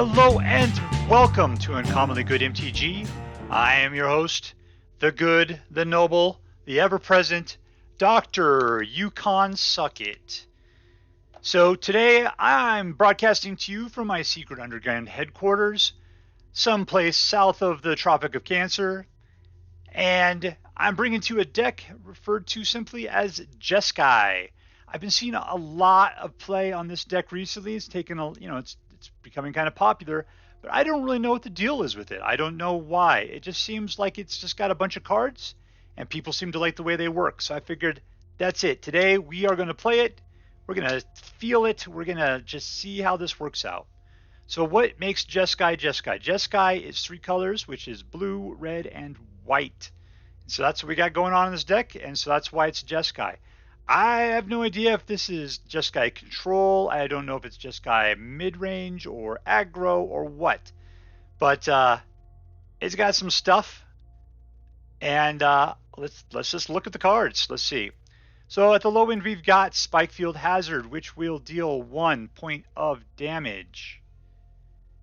Hello and welcome to Uncommonly Good MTG. I am your host, the good, the noble, the ever-present Dr. Yukon Suckit. So today I'm broadcasting to you from my secret underground headquarters, someplace south of the Tropic of Cancer, and I'm bringing to you a deck referred to simply as JESKAI. I've been seeing a lot of play on this deck recently. It's taken it's becoming kind of popular, but I don't really know what the deal is with it. I don't know why. It just seems like it's just got a bunch of cards, and people seem to like the way they work. So I figured that's it. Today we are going to play it. We're going to feel it. We're going to just see how this works out. So what makes JESKAI JESKAI? JESKAI is three colors, which is blue, red, and white. So that's what we got going on in this deck, and so that's why it's JESKAI. I have no idea if this is JESKAI Control. I don't know if it's JESKAI mid-range or aggro or what. But it's got some stuff. And let's just look at the cards. Let's see. So at the low end, we've got Spikefield Hazard, which will deal 1 point of damage.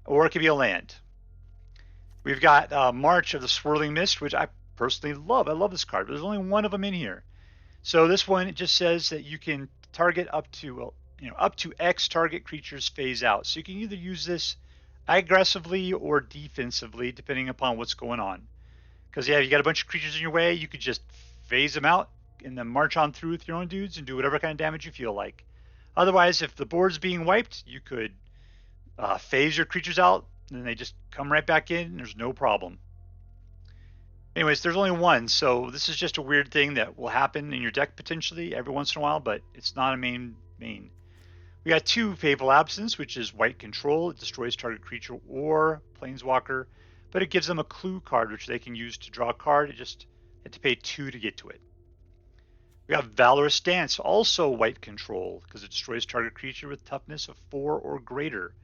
Or it could be a land. We've got March of the Swirling Mist, which I personally love. I love this card, but there's only one of them in here. So this one, it just says that you can target up to X target creatures phase out. So you can either use this aggressively or defensively, depending upon what's going on. Because yeah, you got a bunch of creatures in your way, you could just phase them out and then march on through with your own dudes and do whatever kind of damage you feel like. Otherwise, if the board's being wiped, you could phase your creatures out, and then they just come right back in, and there's no problem. Anyways, there's only one, so this is just a weird thing that will happen in your deck potentially every once in a while, but it's not a main. We got 2 Fateful Absence, which is white control. It destroys target creature or planeswalker, but it gives them a clue card, which they can use to draw a card. They have to pay 2 to get to it. We got Valorous Stance, also white control, because it destroys target creature with toughness of 4 or greater.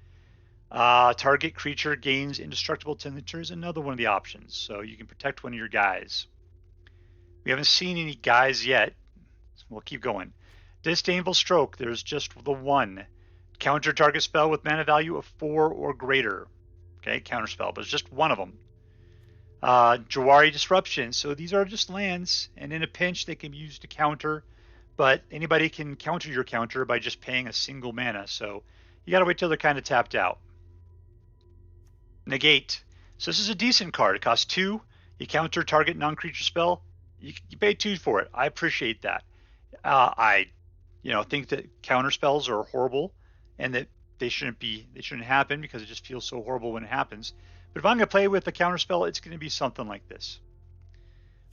Target creature gains indestructible signatures, another one of the options, so you can protect one of your guys. We haven't seen any guys yet, so we'll keep going. Disdainful Stroke, there's just the one. Counter target spell with mana value of 4 or greater. Okay, counter spell, but it's just one of them. Jwari Disruption, so these are just lands, and in a pinch they can be used to counter, but anybody can counter your counter by just paying a single mana, so you gotta wait till they're kind of tapped out. Negate. So this is a decent card. It costs 2. You counter target non-creature spell. You pay 2 for it. I appreciate that. I think that counter spells are horrible, and that they shouldn't happen because it just feels so horrible when it happens. But if I'm going to play with a counter spell, it's going to be something like this.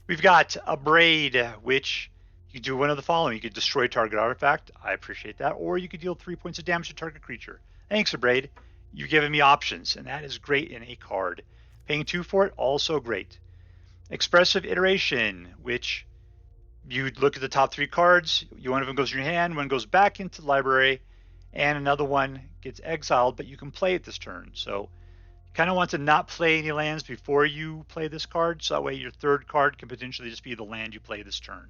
We've got Abrade, which you can do one of the following. You could destroy target artifact. I appreciate that. Or you could deal 3 points of damage to target creature. Thanks, Abrade. You're giving me options, and that is great in a card. Paying 2 for it, also great. Expressive Iteration, which you look at the top 3 cards, one of them goes in your hand, one goes back into the library, and another one gets exiled, but you can play it this turn. So you kind of want to not play any lands before you play this card, so that way your 3rd card can potentially just be the land you play this turn.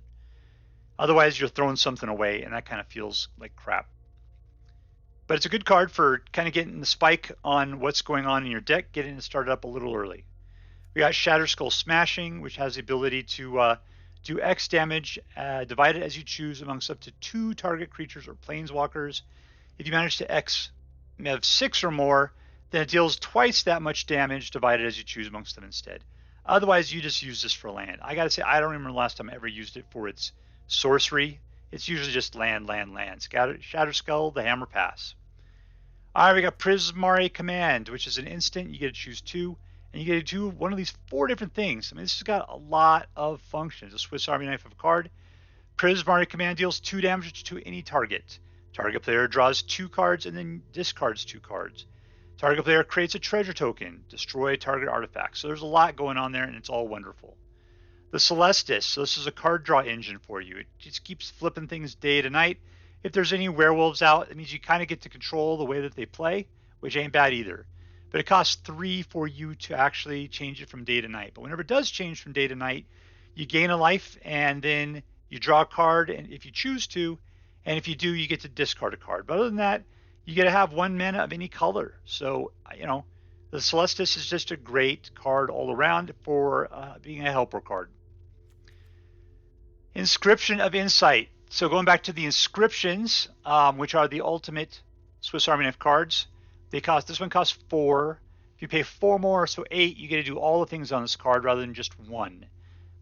Otherwise, you're throwing something away, and that kind of feels like crap. But it's a good card for kind of getting the spike on what's going on in your deck, getting it started up a little early. We got Shatterskull Smashing, which has the ability to do X damage, divided as you choose amongst up to 2 target creatures or planeswalkers. If you manage to have 6 or more, then it deals twice that much damage, divided as you choose amongst them instead. Otherwise, you just use this for land. I gotta say, I don't remember the last time I ever used it for its sorcery. It's usually just land. Shatterskull, the Hammer Pass. All right, we got Prismari Command, which is an instant. You get to choose 2, and you get to do one of these 4 different things. I mean, this has got a lot of functions. A Swiss Army knife of a card. Prismari Command deals 2 damage to any target. Target player draws 2 cards and then discards 2 cards. Target player creates a treasure token. Destroy target artifact. So there's a lot going on there, and it's all wonderful. The Celestus, so this is a card draw engine for you. It just keeps flipping things day to night. If there's any werewolves out, it means you kind of get to control the way that they play, which ain't bad either. But it costs 3 for you to actually change it from day to night. But whenever it does change from day to night, you gain a life, and then you draw a card, and if you choose to, and if you do, you get to discard a card. But other than that, you get to have 1 mana of any color. So, you know, the Celestus is just a great card all around for being a helper card. Inscription of Insight. So going back to the inscriptions, which are the ultimate Swiss Army knife cards, this one costs 4. If you pay 4 more, so 8, you get to do all the things on this card rather than just 1.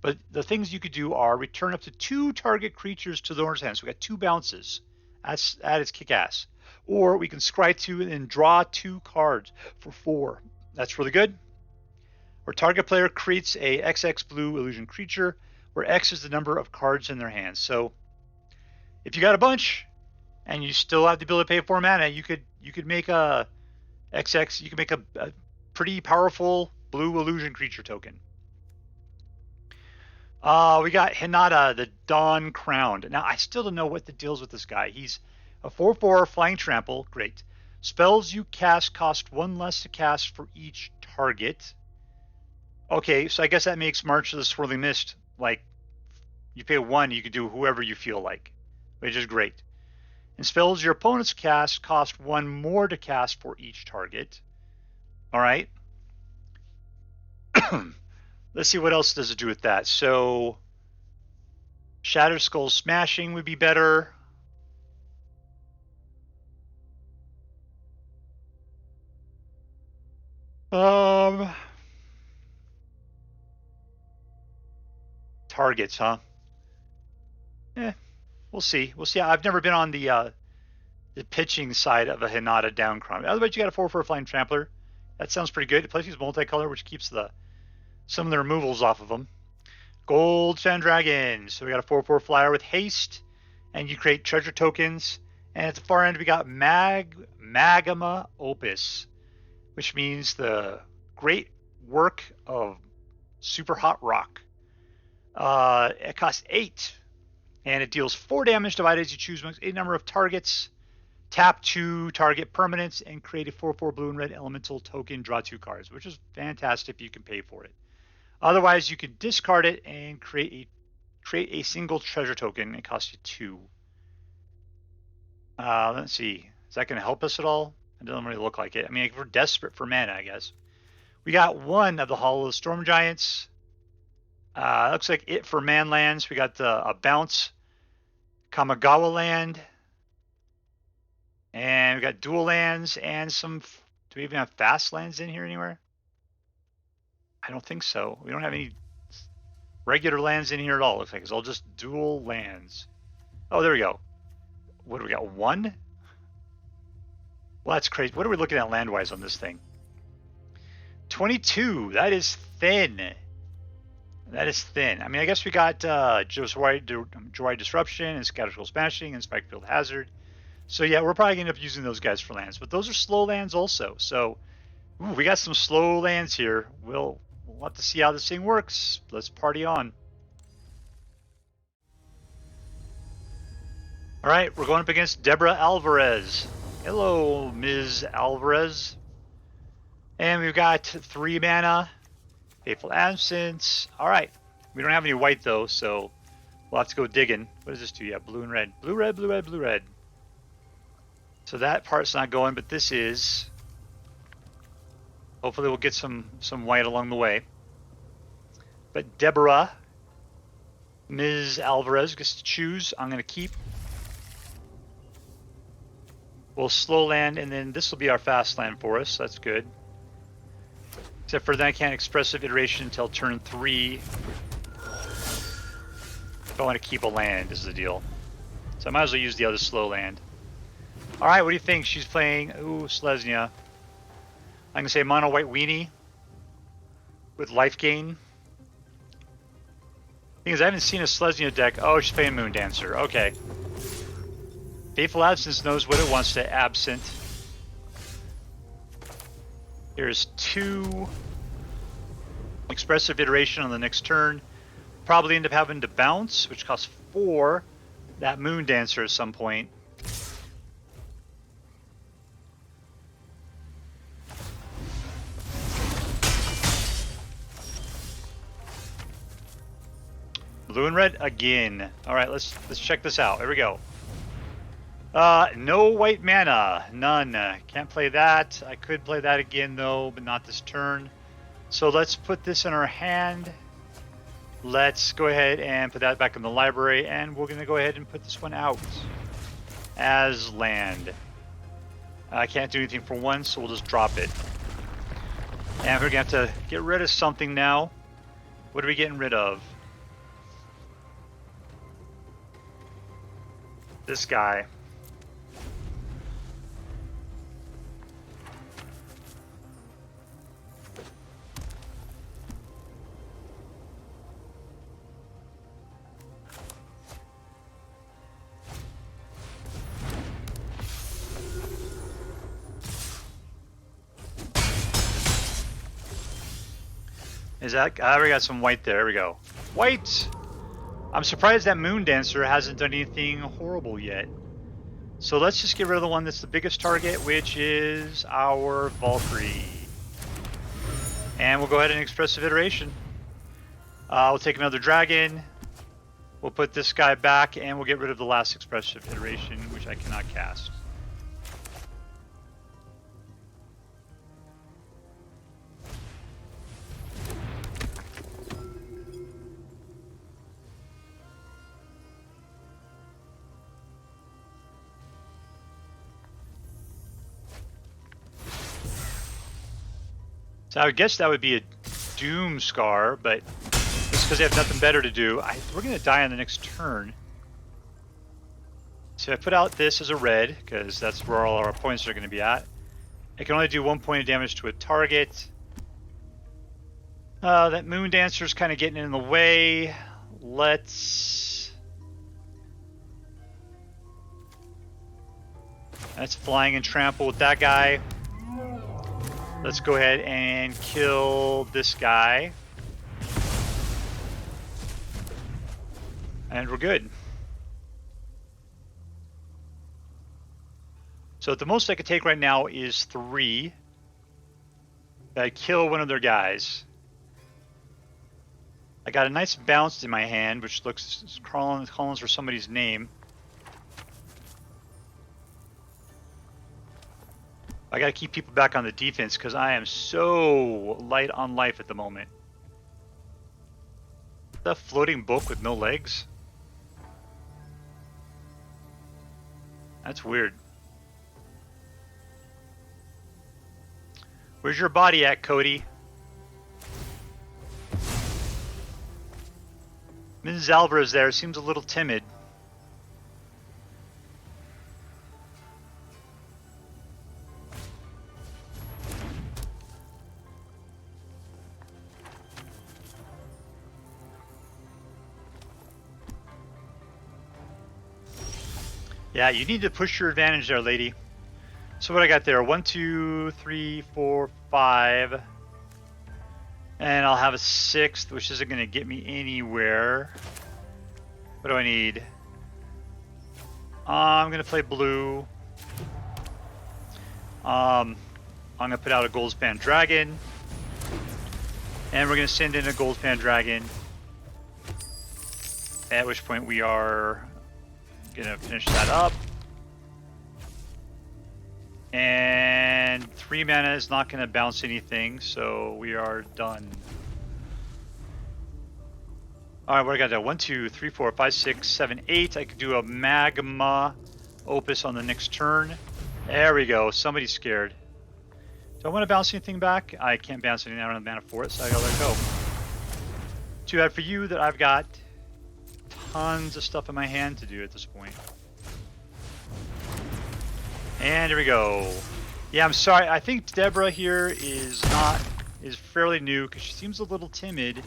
But the things you could do are return up to 2 target creatures to the owner's hand. So we got 2 bounces. That is kick-ass. Or we can scry 2 and then draw 2 cards for 4. That's really good. Or target player creates a XX blue illusion creature, where X is the number of cards in their hands. So if you got a bunch and you still have the ability to pay 4 mana, you could make a XX. You can make a pretty powerful blue illusion creature token. We got Hinata, the Dawn Crowned. Now, I still don't know what the deal's with this guy. He's a 4/4 flying trample. Great. Spells you cast cost 1 less to cast for each target. Okay, so I guess that makes March of the Swirling Mist, like, you pay 1, you can do whoever you feel like, which is great. And spells your opponent's cast cost 1 more to cast for each target. All right. Let's see what else does it do with that. So Shatterskull Smashing would be better. Targets, huh? We'll see. We'll see. I've never been on the pitching side of a Hinata Downcrown. Otherwise, you got a 4/4 flying trampler. That sounds pretty good. Plus, he's multicolor, which keeps some of the removals off of them. Goldspan Dragon. So we got a 4/4 flyer with haste, and you create treasure tokens. And at the far end, we got Magma Opus, which means the great work of super hot rock. It costs 8, and it deals 4 damage divided as you choose amongst a number of targets. Tap 2 target permanents and create a 4/4 blue and red elemental token. Draw 2 cards, which is fantastic if you can pay for it. Otherwise, you could discard it and create a single treasure token. It costs you 2. Let's see. Is that going to help us at all? It doesn't really look like it. I mean, if we're desperate for mana, I guess. We got 1 of the Hollow Storm Giants. Looks like it for man lands. We got a bounce Kamigawa land. And we got dual lands and some. Do we even have fast lands in here anywhere? I don't think so. We don't have any regular lands in here at all. Looks like it's all just dual lands. Oh, there we go. What do we got? 1? Well, that's crazy. What are we looking at land-wise on this thing? 22. That is thin. That is thin. I mean, I guess we got Jwari Disruption and Shatterskull Smashing and Spikefield Hazard. So yeah, we're probably going to end up using those guys for lands. But those are slow lands also. So we got some slow lands here. We'll have to see how this thing works. Let's party on. All right, we're going up against Deborah Alvares. Hello, Ms. Alvarez. And we've got 3 mana. Fateful Absence. All right. We don't have any white, though, so we'll have to go digging. What does this do? Yeah, blue and red. Blue, red, blue, red, blue, red. So that part's not going, but this is. Hopefully we'll get some white along the way. But Deborah, Ms. Alvarez gets to choose. I'm going to keep. We'll slow land, and then this will be our fast land for us. So that's good. Except for then I can't Expressive Iteration until turn 3. If I want to keep a land is the deal. So I might as well use the other slow land. Alright, what do you think? She's playing, Selesnya. I'm going to say mono white weenie with life gain. Thing is, I haven't seen a Selesnya deck. Oh, she's playing Moon Dancer. Okay. Fateful Absence knows what it wants to absent. There's 2 Expressive Iteration on the next turn. Probably end up having to bounce, which costs 4. That Moon Dancer at some point. Blue and red again. All right, let's check this out. Here we go. No white mana. None. Can't play that. I could play that again, though, but not this turn. So let's put this in our hand. Let's go ahead and put that back in the library, and we're going to go ahead and put this one out as land. I can't do anything for one, so we'll just drop it. And we're going to have to get rid of something now. What are we getting rid of? This guy. Is that? I already got some white there. There we go. White! I'm surprised that Moon Dancer hasn't done anything horrible yet. So let's just get rid of the one that's the biggest target, which is our Valkyrie. And we'll go ahead and Expressive Iteration. We'll take another dragon. We'll put this guy back, and we'll get rid of the last Expressive Iteration, which I cannot cast. So I would guess that would be a Doom Scar, but just because they have nothing better to do, we're going to die on the next turn. So I put out this as a red, because that's where all our points are going to be at. It can only do 1 point of damage to a target. That Moon Dancer's kind of getting in the way. That's flying and trample with that guy. Let's go ahead and kill this guy. And we're good. So the most I could take right now is 3. I kill one of their guys. I got a nice bounce in my hand, which looks calling for somebody's name. I gotta keep people back on the defense because I am so light on life at the moment. The floating book with no legs? That's weird. Where's your body at, Cody? Mrs. Alvares there seems a little timid. Yeah, you need to push your advantage there, lady. So what I got there, 1, 2, 3, 4, 5. And I'll have a 6th, which isn't going to get me anywhere. What do I need? I'm going to play blue. I'm going to put out a Goldspan Dragon. And we're going to send in a Goldspan Dragon. At which point we are going to finish that up. And 3 mana is not going to bounce anything, so we are done. Alright, what I got there? 1, 2, 3, 4, 5, 6, 7, 8. I could do a Magma Opus on the next turn. There we go. Somebody's scared. Do I want to bounce anything back? I can't bounce anything. I don't have mana for it, so I gotta let it go. Too bad for you that I've got tons of stuff in my hand to do at this point. And here we go. Yeah, I'm sorry. I think Deborah here is fairly new because she seems a little timid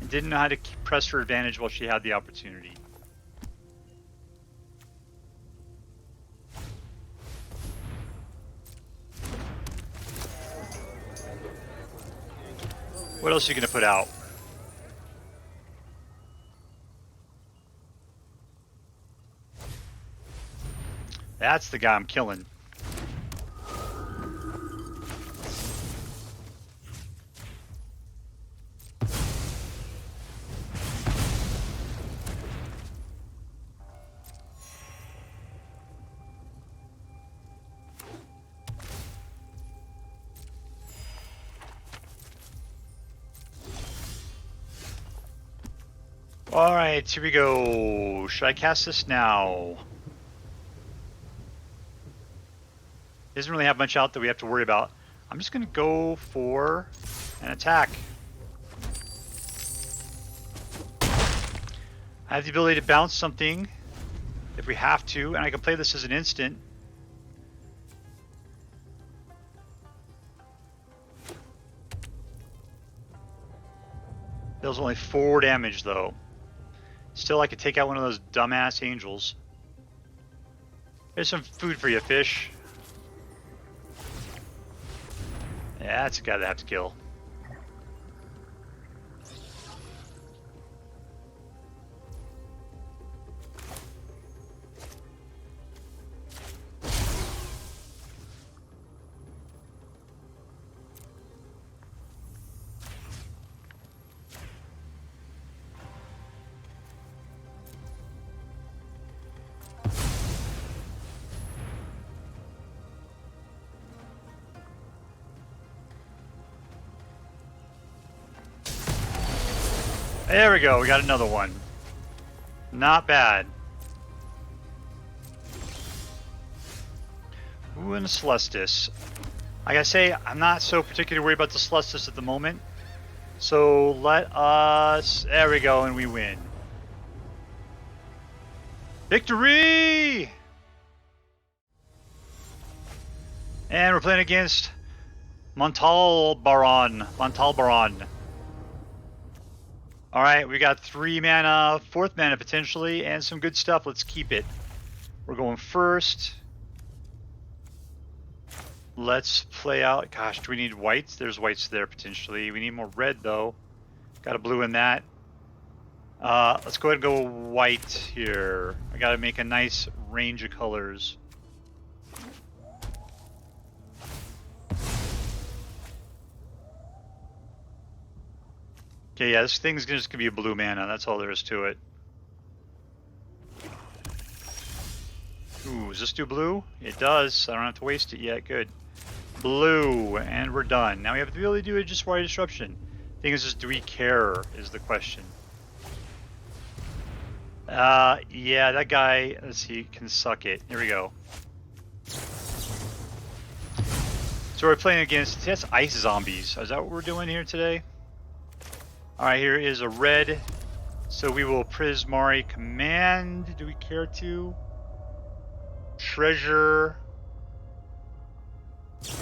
and didn't know how to press her advantage while she had the opportunity. What else are you going to put out? That's the guy I'm killing. Alright, here we go. Should I cast this now? Doesn't really have much out that we have to worry about. I'm just going to go for an attack. I have the ability to bounce something if we have to, and I can play this as an instant. Deals only 4 damage though. Still, I could take out one of those dumbass angels. There's some food for you, fish. Yeah, that's a guy that I have to kill. There we go, we got another one. Not bad. Ooh, and a Celestus. Like I say, I'm not so particularly worried about the Celestus at the moment. So let us... There we go, and we win. Victory! And we're playing against Montalbaran. Alright, we got 3 mana, 4th mana potentially, and some good stuff. Let's keep it. We're going first. Let's play out... Gosh, do we need whites? There's whites there potentially. We need more red though. Got a blue in that. Let's go ahead and go white here. I gotta make a nice range of colors. Okay, yeah, this thing's just gonna be a blue mana. That's all there is to it. Ooh, does this do blue? It does. I don't have to waste it yet. Good. Blue, and we're done. Now we have the ability to do just Jwari Disruption. Thing is, just do we care? Is the question. Yeah, that guy. Let's see, can suck it. Here we go. So we're playing against. That's ice zombies. Is that what we're doing here today? Alright, here is a red, so we will Prismari Command. Do we care to? Treasure. So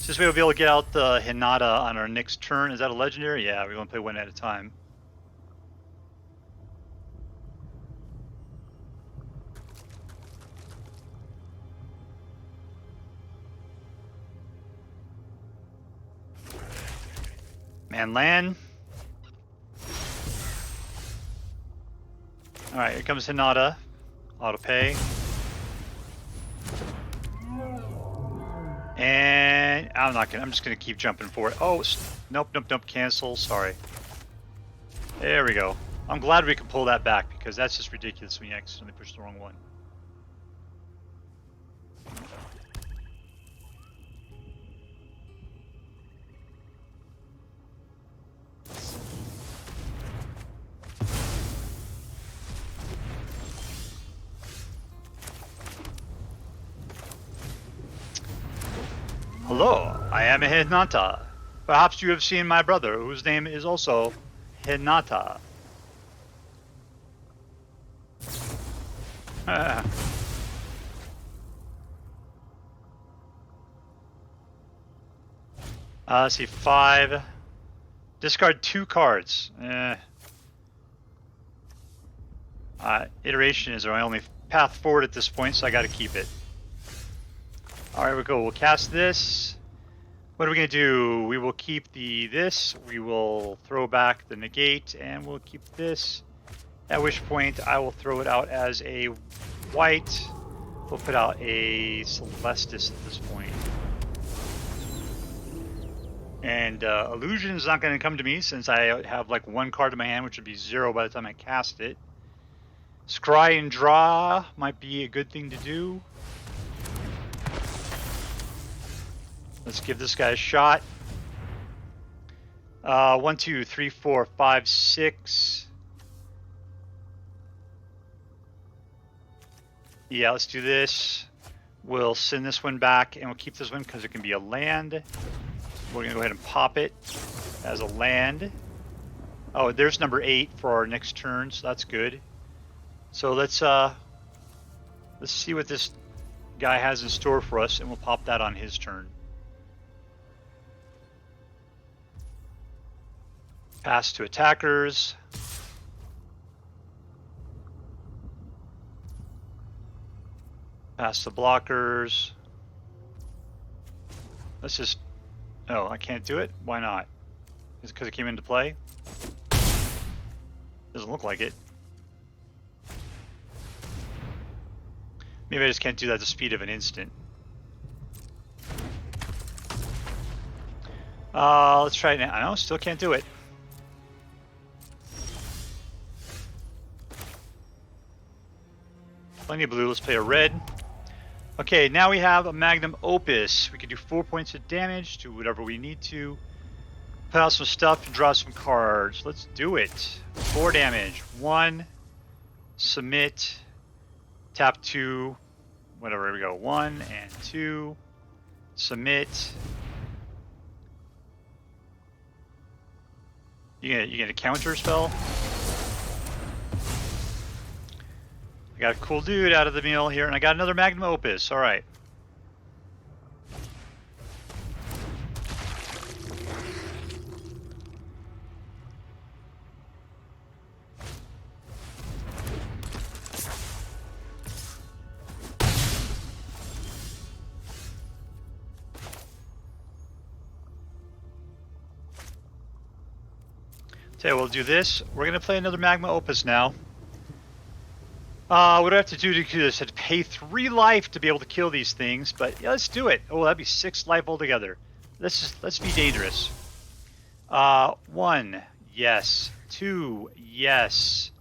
this way we'll be able to get out the Hinata on our next turn. Is that a legendary? Yeah, we're going to play one at a time. Man, land. Alright, here comes Hinata. Auto pay. And I'm just gonna keep jumping for it. Oh, nope, cancel, sorry. There we go. I'm glad we can pull that back because that's just ridiculous when you accidentally push the wrong one. Hello, I am a Hinata. Perhaps you have seen my brother, whose name is also Hinata. Let's see, 5. Discard 2 cards. Iteration is our only path forward at this point, so I gotta keep it. Alright, we go. We'll cast this. What are we going to do? We will keep this. We will throw back the negate, and we'll keep this. At which point, I will throw it out as a white. We'll put out a Celestus at this point. And Illusion is not going to come to me since I have like 1 card in my hand, which would be 0 by the time I cast it. Scry and draw might be a good thing to do. Let's give this guy a shot. 1, 2, 3, 4, 5, 6. Yeah, let's do this. We'll send this one back, and we'll keep this one because it can be a land. We're going to go ahead and pop it as a land. Oh, there's number 8 for our next turn, so that's good. So let's see what this guy has in store for us, and we'll pop that on his turn. Pass to attackers. Pass the blockers. Let's just... Oh, I can't do it? Why not? Is it because it came into play? Doesn't look like it. Maybe I just can't do that at the speed of an instant. Let's try it now. I know, still can't do it. Plenty of blue, let's play a red. Okay, now we have a Magma Opus. We can do 4 points of damage, do whatever we need to. Put out some stuff and draw some cards. Let's do it. 4 damage. 1. Submit. Tap 2. Whatever, here we go. 1 and 2. Submit. You get a counter spell. I got a cool dude out of the meal here, and I got another Magma Opus. All right. Okay, we'll do this. We're going to play another Magma Opus now. What do I have to do to do this? I have to pay 3 life to be able to kill these things, but yeah, let's do it. Oh, that'd be 6 life altogether. Let's be dangerous. 1, yes. 2, yes.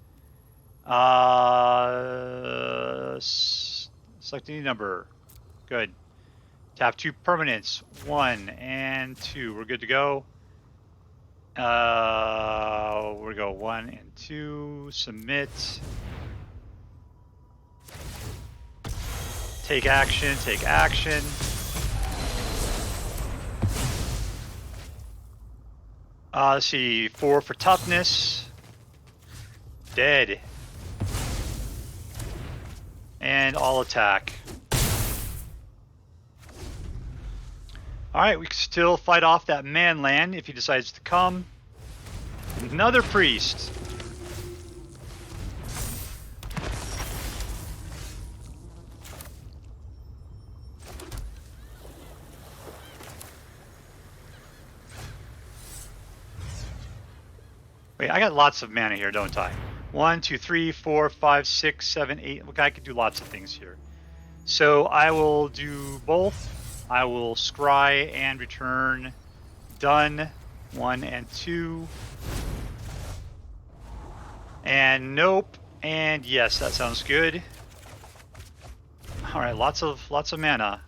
Select any number. Good. Tap 2 permanents. 1 and 2. We're good to go. We're gonna go 1 and 2. Submit. Take action, take action. Let's see, 4 for toughness. Dead. And all attack. Alright, we can still fight off that man land if he decides to come. Another priest. Wait, I got lots of mana here, don't I? 1, 2, 3, 4, 5, 6, 7, 8. Look, I could do lots of things here. So I will do both. I will scry and return done. 1 and 2. And nope. And yes, that sounds good. All right, lots of mana.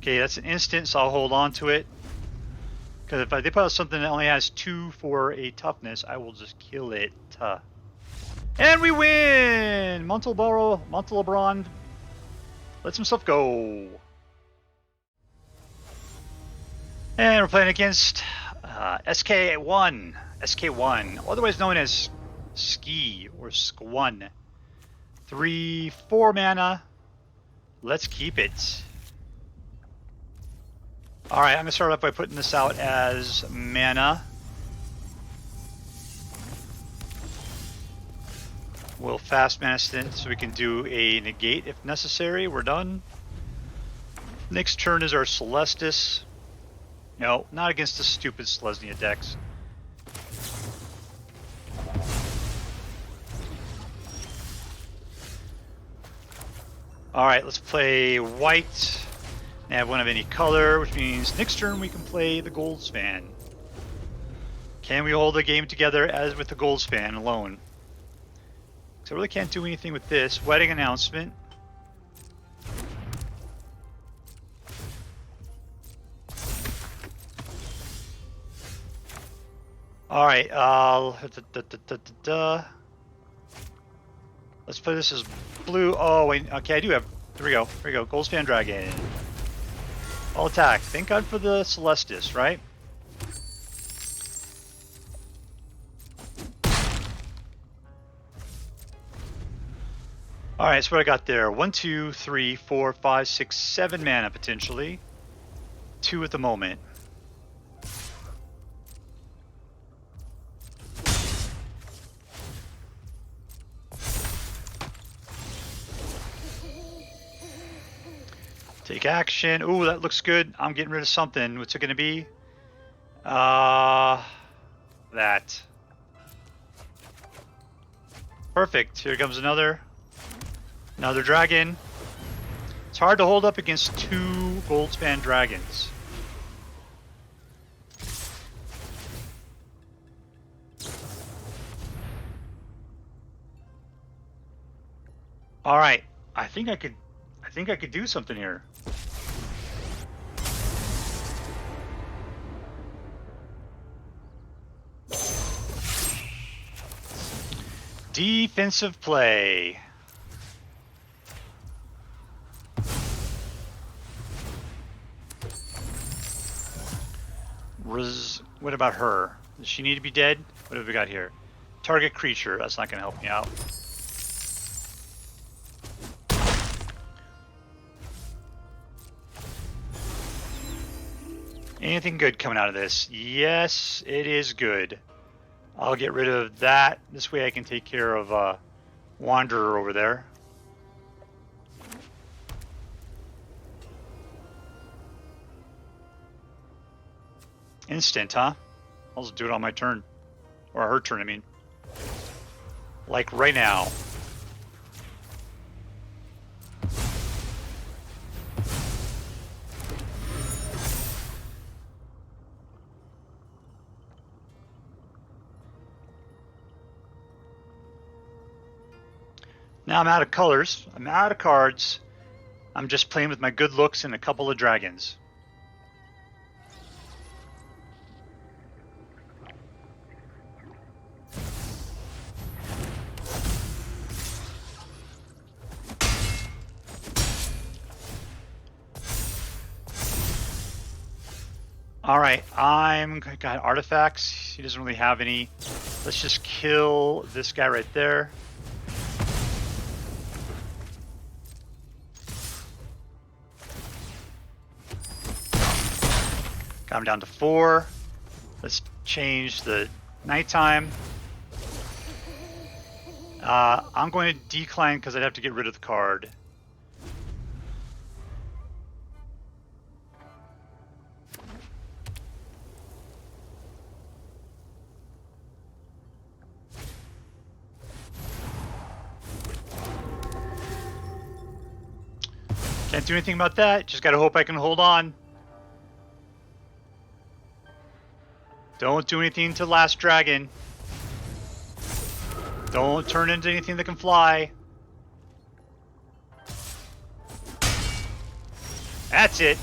Okay, that's an instant, so I'll hold on to it. Because if they put out something that only has 2 for a toughness, I will just kill it. And we win! Montalbaran lets himself go. And we're playing against SK1. SK1, otherwise known as Ski or Squun. 3, 4 mana. Let's keep it. Alright, I'm going to start off by putting this out as mana. We'll fast mana stint so we can do a negate if necessary. We're done. Next turn is our Celestus. No, not against the stupid Selesnya decks. Alright, let's play white. And have one of any color, which means next turn we can play the Goldspan. Can we hold the game together as with the Goldspan alone? Because I really can't do anything with this. Wedding announcement. All right. Let's play this as blue. Oh wait. Okay, I do have. There we go. There we go. Goldspan Dragon. All attack. Thank God for the Celestus, right? All right. So what I got there? 1, 2, 3, 4, 5, 6, 7 mana potentially. 2 at the moment. Take action. Ooh, that looks good. I'm getting rid of something. What's it going to be? That. Perfect. Here comes another dragon. It's hard to hold up against 2 Goldspan Dragons. All right. I think I could do something here. Defensive play. What about her? Does she need to be dead? What have we got here? Target creature. That's not going to help me out. Anything good coming out of this? Yes, it is good. I'll get rid of that. This way I can take care of Wanderer over there. Instant, huh? I'll just do it on my turn. Or her turn, I mean. Like right now. Now I'm out of colors. I'm out of cards. I'm just playing with my good looks and a couple of dragons. Alright, I'm got artifacts. He doesn't really have any. Let's just kill this guy right there. Got him down to 4. Let's change the nighttime. I'm going to decline because I'd have to get rid of the card. Can't do anything about that. Just gotta hope I can hold on. Don't do anything to last dragon. Don't turn into anything that can fly. That's it.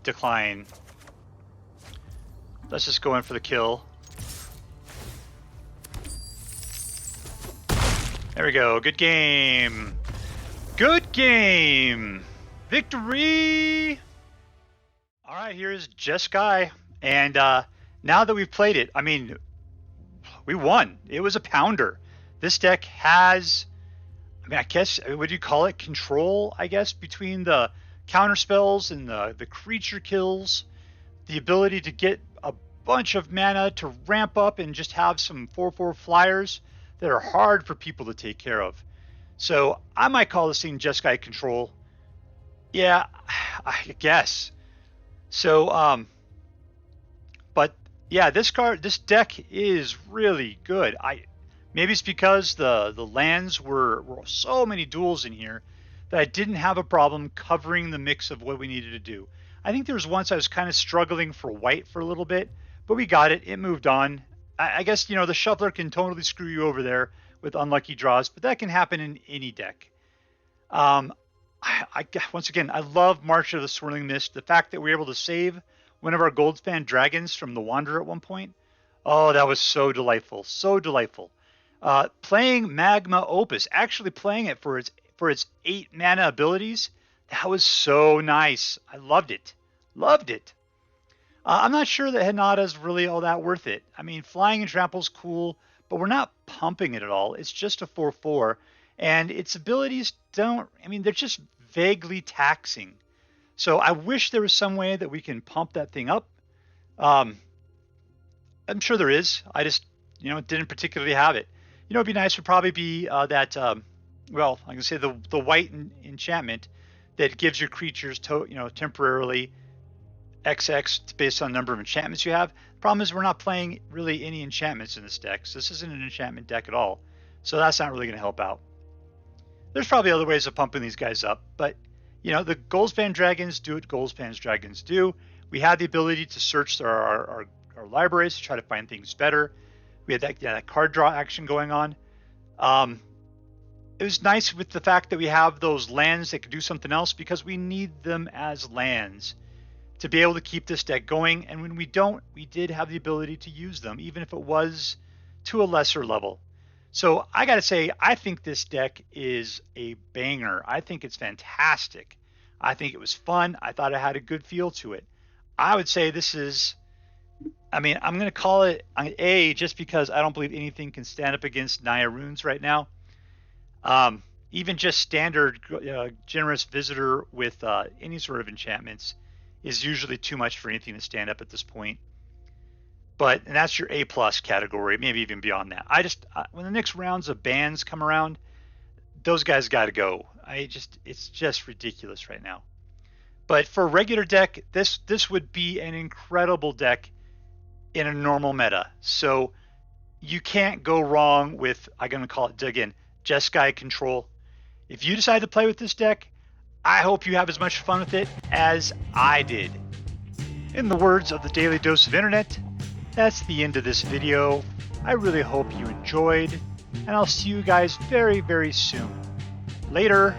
Decline. Let's just go in for the kill. There we go. Good game. Good game. Victory. All right, here's Jeskai. And now that we've played it, I mean, we won. It was a pounder. This deck has, I mean, I guess, what do you call it? Control, I guess, between the counter spells and the creature kills. The ability to get a bunch of mana to ramp up and just have some 4/4 flyers that are hard for people to take care of. So I might call this thing Jeskai Control. Yeah, I guess. So, but yeah, this deck is really good. Maybe it's because the lands were so many duels in here that I didn't have a problem covering the mix of what we needed to do. I think there was once I was kind of struggling for white for a little bit, but we got it. It moved on. I guess, you know, the shuffler can totally screw you over there with unlucky draws, but that can happen in any deck. Once again, I love March of the Swirling Mist. The fact that we're able to save one of our Goldspan Dragons from the Wanderer at one point. Oh, that was so delightful, so delightful. Playing Magma Opus, actually playing it for its 8 mana abilities, that was so nice. I loved it, loved it. I'm not sure that Hinata's really all that worth it. I mean, flying and trample's cool, but we're not pumping it at all. It's just a 4/4, and its abilities don't. I mean, they're just vaguely taxing. So I wish there was some way that we can pump that thing up. I'm sure there is. I just, didn't particularly have it. It'd be nice would probably be that, well, I can say the white enchantment that gives your creatures, temporarily XX based on the number of enchantments you have. The problem is we're not playing really any enchantments in this deck, so this isn't an enchantment deck at all. So that's not really going to help out. There's probably other ways of pumping these guys up, but the Goldspan Dragons do what Goldspan Dragons do. We have the ability to search our libraries to try to find things better. We had that card draw action going on. It was nice with the fact that we have those lands that could do something else, because we need them as lands to be able to keep this deck going. And when we don't, we did have the ability to use them, even if it was to a lesser level. So I got to say, I think this deck is a banger. I think it's fantastic. I think it was fun. I thought it had a good feel to it. I would say this is, I'm going to call it an A, just because I don't believe anything can stand up against Naya Runes right now. Even just standard Generous Visitor with any sort of enchantments is usually too much for anything to stand up at this point. And that's your A+ category, maybe even beyond that. When the next rounds of bans come around, those guys got to go. It's just ridiculous right now. But for a regular deck, this would be an incredible deck in a normal meta. So you can't go wrong with, I'm going to call it again, Jeskai Control. If you decide to play with this deck, I hope you have as much fun with it as I did. In the words of the Daily Dose of Internet, that's the end of this video. I really hope you enjoyed, and I'll see you guys very, very soon. Later.